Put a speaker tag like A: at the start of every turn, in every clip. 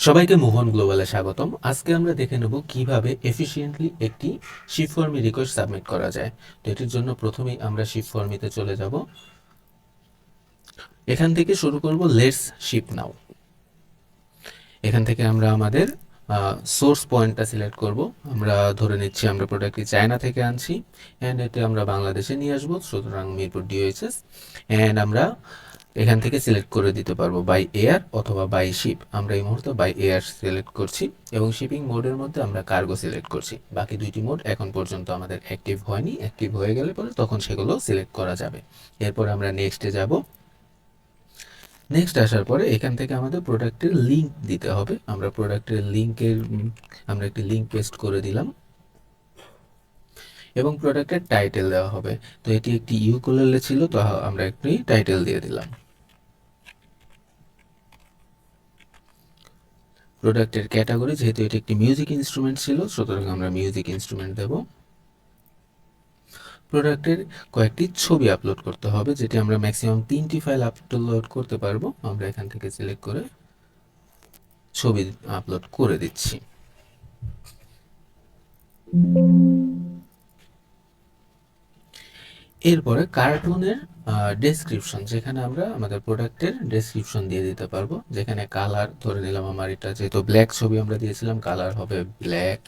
A: সবাইকে মোহন গ্লোবালে স্বাগতম। আজকে আমরা দেখে নেব কিভাবে এফিশিয়েন্টলি একটি শিপ ফর্মে রিকোয়েস্ট সাবমিট করা যায়। তো এটির জন্য প্রথমেই আমরা শিপ ফর্মিতে চলে যাব। এখান থেকে শুরু করব লেটস শিপ নাও। এখান থেকে আমরা আমাদের সোর্স পয়েন্টটা সিলেক্ট করব। আমরা ধরে নিচ্ছি আমরা প্রোডাক্টটি চায়না থেকে আনছি অ্যান্ড এতে আমরা বাংলাদেশে নিয়ে আসবো, সুতরাং মিরপুর ডিওএইচএস। অ্যান্ড আমরা এখান থেকে সিলেক্ট করে দিতে পারবো বাই এয়ার অথবা বাই শিপ। আমরা এই মুহূর্তে বাই এয়ার সিলেক্ট করছি এবং শিপিং মোডের মধ্যে আমরা কার্গো সিলেক্ট করছি। বাকি দুইটি মোড এখন পর্যন্ত আমাদের অ্যাক্টিভ হয়নি, অ্যাক্টিভ হয়ে গেলে পরে তখন সেগুলো সিলেক্ট করা যাবে। এরপর আমরা নেক্সটে যাব। নেক্সট আসার পরে এখান থেকে আমাদের প্রোডাক্টের লিঙ্ক দিতে হবে। আমরা প্রোডাক্টের লিঙ্কের আমরা একটি লিঙ্ক পেস্ট করে দিলাম এবং প্রোডাক্টের টাইটেল দেওয়া হবে। তো এটি একটি ইউকুলেলে ছিল, তো আমরা একটি টাইটেল দিয়ে দিলাম। প্রোডাক্টের ক্যাটাগরি, যেহেতু এটি একটি মিউজিক ইনস্ট্রুমেন্ট ছিল, সুতরাং আমরা মিউজিক ইনস্ট্রুমেন্ট দেব। প্রোডাক্টের কয়েকটি ছবি আপলোড করতে হবে, যেটি আমরা ম্যাক্সিমাম 3টি ফাইল আপলোড করতে পারবো। আমরা এখান থেকে সিলেক্ট করে ছবি আপলোড করে দিচ্ছি। এরপরে কার্টুনের ডেসক্রিপশন, যেখানে আমরা আমাদের প্রোডাক্টের ডেসক্রিপশন দিয়ে দিতে পারবো। যেখানে কালার ধরে নিলাম, আমার এটা যেহেতু ব্ল্যাক ছবি আমরা দিয়েছিলাম, কালার হবে black,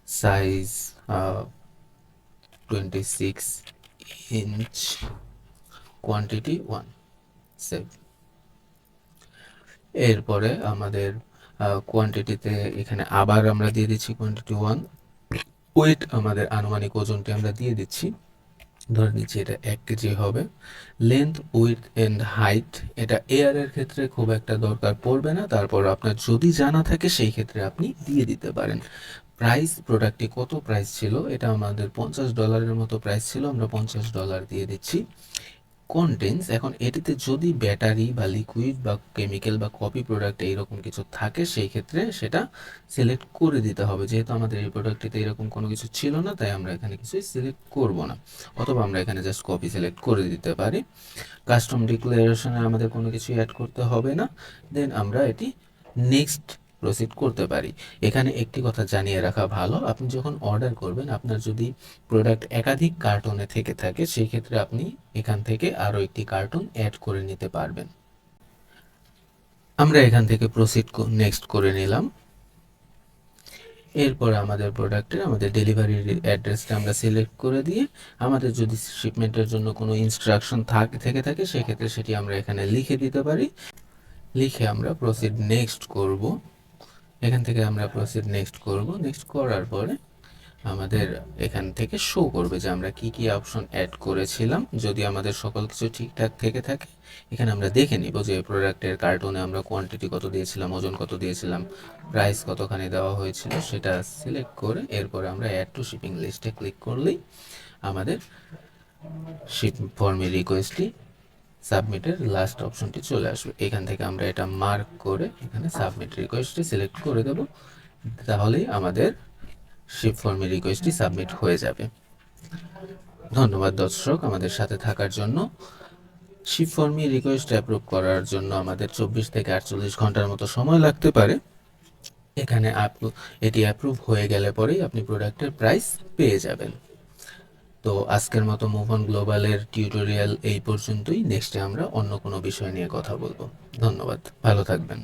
A: size 26 inch, quantity 1, save. এরপরে আমাদের কোয়ান্টিটিতে এখানে আবার আমরা দিয়ে দিচ্ছি কোয়ান্টিটি 1। ওয়েট, আমাদের আনুমানিক ওজনটি আমরা দিয়ে দিচ্ছি, ধরে নিচ্ছি এটা 1 কেজি হবে। লেন্থ, উইথ এন্ড হাইট, এটা এয়ারের ক্ষেত্রে খুব একটা দরকার পড়বে না, তারপর আপনার যদি জানা থাকে সেই ক্ষেত্রে আপনি দিয়ে দিতে পারেন। প্রাইস, প্রোডাক্টটি কত প্রাইস ছিল, এটা আমাদের $50 মতো প্রাইস ছিল, আমরা $50 দিয়ে দিচ্ছি। কন্টেন্টস, এখন এটিতে যদি ব্যাটারি বা লিকুইড বা কেমিক্যাল বা কপি প্রোডাক্ট এইরকম কিছু থাকে, সেই ক্ষেত্রে সেটা সিলেক্ট করে দিতে হবে। যেহেতু আমাদের এই প্রোডাক্টটিতে এরকম কোনো কিছু ছিল না, তাই আমরা এখানে কিছুই সিলেক্ট করব না, অথবা আমরা এখানে জাস্ট কপি সিলেক্ট করে দিতে পারি। কাস্টম ডিক্লারেশনে আমাদের কোনো কিছু অ্যাড করতে হবে না। দেন আমরা এটি নেক্সট প্রসিড করতে পারি। এখানে একটি কথা জানিয়ে রাখা ভালো, আপনি যখন অর্ডার করবেন, আপনার যদি প্রোডাক্ট একাধিক কার্টুনে থেকে থাকে, সেই ক্ষেত্রে আপনি এখান থেকে আরও একটি কার্টুন অ্যাড করে নিতে পারবেন। আমরা এখান থেকে প্রসিড নেক্সট করে নিলাম। এরপর আমাদের প্রোডাক্টের আমাদের ডেলিভারির অ্যাড্রেসটা আমরা সিলেক্ট করে দিয়ে, আমাদের যদি শিপমেন্টের জন্য কোনো ইনস্ট্রাকশন থেকে থাকে, সেক্ষেত্রে সেটি আমরা এখানে লিখে দিতে পারি। লিখে আমরা প্রসিড নেক্সট করব। এখান থেকে আমরা প্রসিড নেক্সট করব। নেক্সট করার পরে আমাদের এখান থেকে শো করবে যে আমরা কি কি অপশন অ্যাড করেছিলাম। যদি আমাদের সকল কিছু ঠিকঠাক থেকে থাকে, এখানে আমরা দেখে নিব যে প্রোডাক্টের কার্টুনে আমরা কোয়ান্টিটি কত দিয়েছিলাম, ওজন কত দিয়েছিলাম, প্রাইস কতখানি দেওয়া হয়েছিল, সেটা সিলেক্ট করে এরপরে আমরা অ্যাড টু শিপিং লিস্টে ক্লিক করলেই আমাদের শিপ ফর্মের রিকোয়েস্টটি সাবমিটের লাস্ট অপশনটি চলে আসবে। এখান থেকে আমরা এটা মার্ক করে এখানে সাবমিট রিকোয়েস্টটি সিলেক্ট করে দেব, তাহলেই আমাদের শিপ ফর্মের রিকোয়েস্টটি সাবমিট হয়ে যাবে। ধন্যবাদ দর্শক আমাদের সাথে থাকার জন্য। শিপ ফর্মে রিকোয়েস্ট অ্যাপ্রুভ করার জন্য আমাদের 24 থেকে 48 ঘন্টার মতো সময় লাগতে পারে। এখানে এটি অ্যাপ্রুভ হয়ে গেলে পরেই আপনি প্রোডাক্টের প্রাইস পেয়ে যাবেন। তো আজকের মতো মুভ অন গ্লোবালের টিউটোরিয়াল এই পর্যন্তই। নেক্সটে আমরা অন্য কোনো বিষয় নিয়ে কথা বলবো। ধন্যবাদ, ভালো থাকবেন।